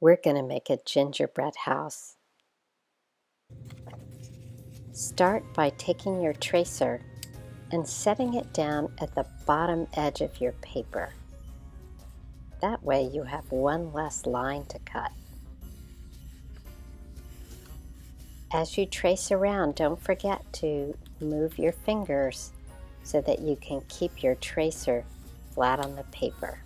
We're going to make a gingerbread house. Start by taking your tracer and setting it down at the bottom edge of your paper. That way you have one less line to cut. As you trace around, don't forget to move your fingers so that you can keep your tracer flat on the paper.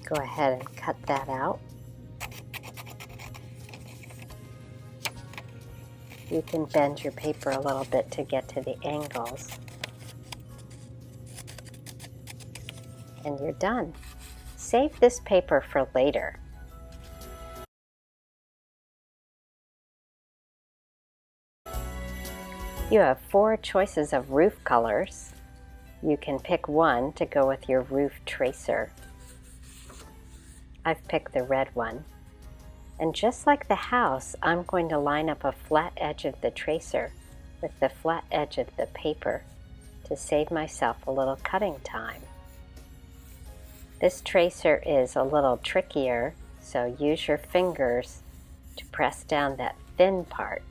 Go ahead and cut that out. You can bend your paper a little bit to get to the angles. And you're done. Save this paper for later. You have 4 choices of roof colors. You can pick one to go with your roof tracer. I've picked the red one. And just like the house, I'm going to line up a flat edge of the tracer with the flat edge of the paper to save myself a little cutting time. This tracer is a little trickier, so use your fingers to press down that thin part,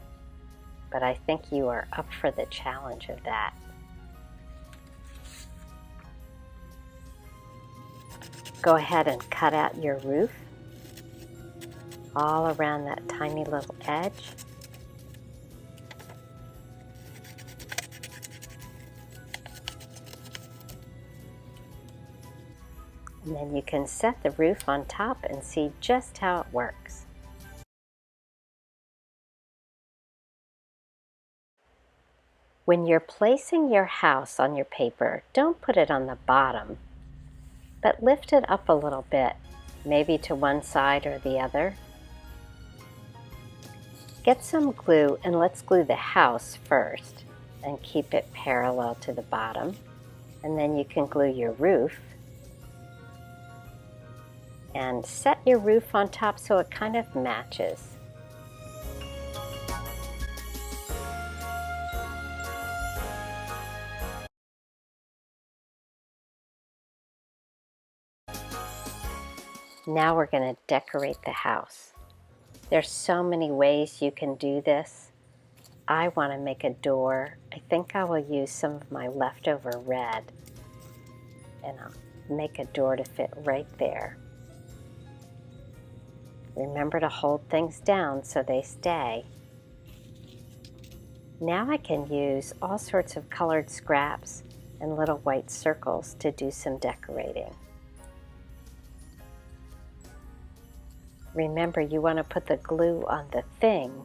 but I think you are up for the challenge of that. Go ahead and cut out your roof all around that tiny little edge. And then you can set the roof on top and see just how it works. When you're placing your house on your paper, don't put it on the bottom, but lift it up a little bit, maybe to one side or the other. Get some glue and let's glue the house first and keep it parallel to the bottom. And then you can glue your roof and set your roof on top so it kind of matches. Now we're going to decorate the house. There's so many ways you can do this. I want to make a door. I think I will use some of my leftover red and I'll make a door to fit right there. Remember to hold things down so they stay. Now I can use all sorts of colored scraps and little white circles to do some decorating. Remember, you want to put the glue on the thing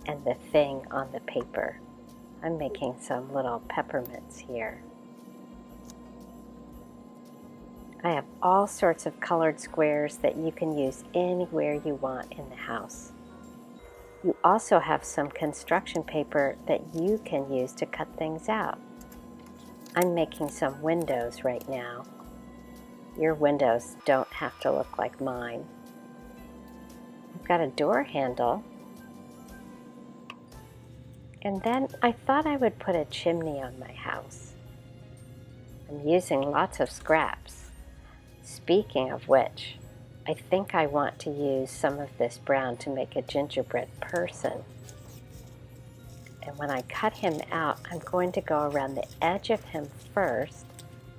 and the thing on the paper. I'm making some little peppermints here. I have all sorts of colored squares that you can use anywhere you want in the house. You also have some construction paper that you can use to cut things out. I'm making some windows right now. Your windows don't have to look like mine. I've got a door handle. And then I thought I would put a chimney on my house. I'm using lots of scraps. Speaking of which, I think I want to use some of this brown to make a gingerbread person. And when I cut him out, I'm going to go around the edge of him first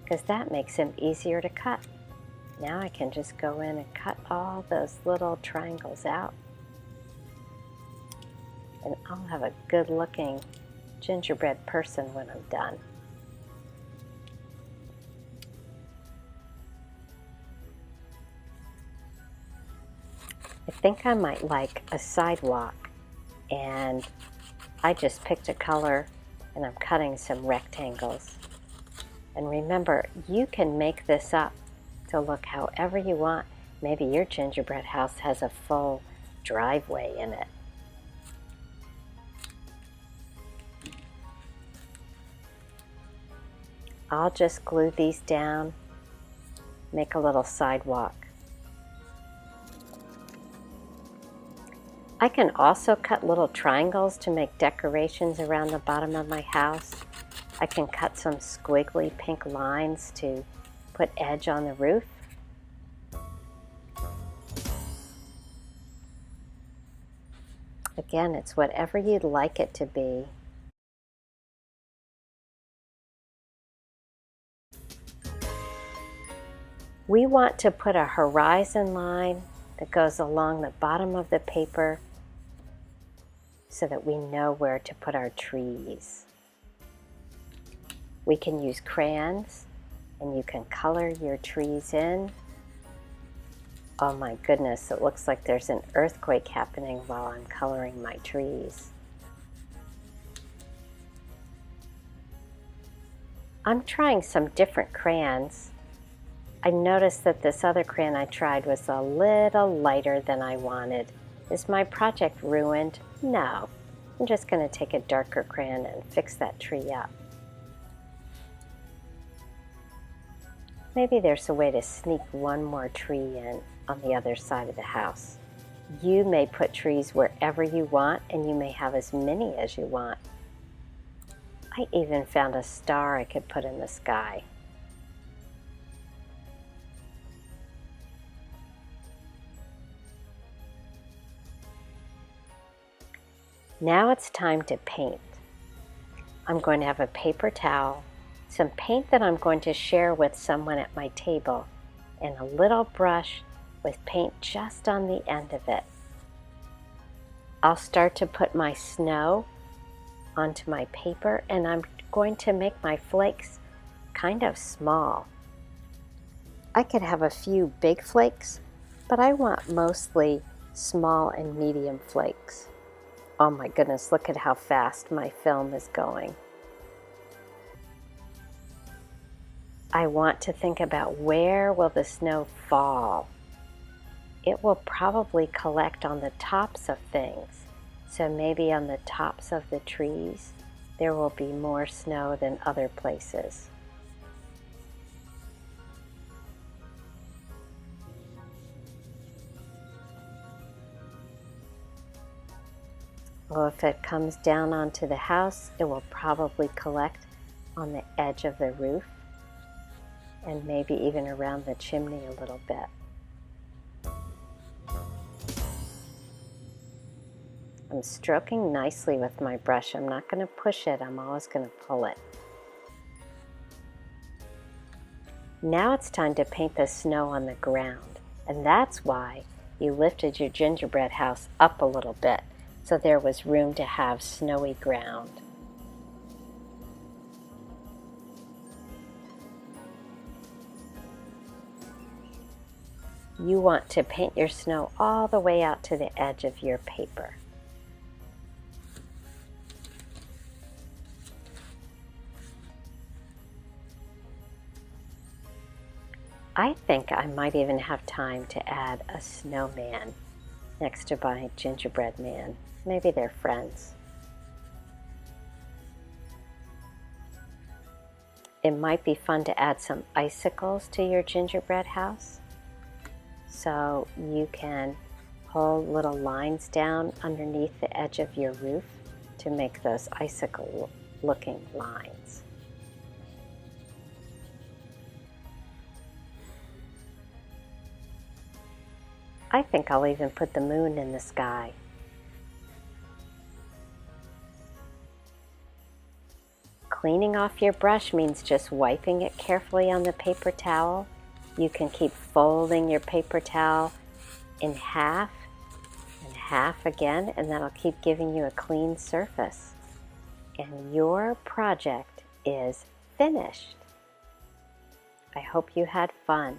because that makes him easier to cut. Now I can just go in and cut all those little triangles out. And I'll have a good looking gingerbread person when I'm done. I think I might like a sidewalk, and I just picked a color and I'm cutting some rectangles. And remember, you can make this up to look however you want. Maybe your gingerbread house has a full driveway in it. I'll just glue these down, make a little sidewalk. I can also cut little triangles to make decorations around the bottom of my house. I can cut some squiggly pink lines to put edge on the roof. Again, it's whatever you'd like it to be. We want to put a horizon line that goes along the bottom of the paper so that we know where to put our trees. We can use crayons and you can color your trees in. Oh my goodness, it looks like there's an earthquake happening while I'm coloring my trees. I'm trying some different crayons. I noticed that this other crayon I tried was a little lighter than I wanted. Is my project ruined? No. I'm just going to take a darker crayon and fix that tree up. Maybe there's a way to sneak one more tree in on the other side of the house. You may put trees wherever you want, and you may have as many as you want. I even found a star I could put in the sky. Now it's time to paint. I'm going to have a paper towel, some paint that I'm going to share with someone at my table, and a little brush with paint just on the end of it. I'll start to put my snow onto my paper, and I'm going to make my flakes kind of small. I could have a few big flakes, but I want mostly small and medium flakes. Oh my goodness, look at how fast my film is going. I want to think about where will the snow fall. It will probably collect on the tops of things. So maybe on the tops of the trees, there will be more snow than other places. Well, if it comes down onto the house, it will probably collect on the edge of the roof and maybe even around the chimney a little bit. I'm stroking nicely with my brush. I'm not going to push it, I'm always going to pull it. Now it's time to paint the snow on the ground, and that's why you lifted your gingerbread house up a little bit, so there was room to have snowy ground. You want to paint your snow all the way out to the edge of your paper. I think I might even have time to add a snowman next to my gingerbread man. Maybe they're friends. It might be fun to add some icicles to your gingerbread house. So you can pull little lines down underneath the edge of your roof to make those icicle-looking lines. I think I'll even put the moon in the sky. Cleaning off your brush means just wiping it carefully on the paper towel. You can keep folding your paper towel in half and half again, and that'll keep giving you a clean surface. And your project is finished. I hope you had fun.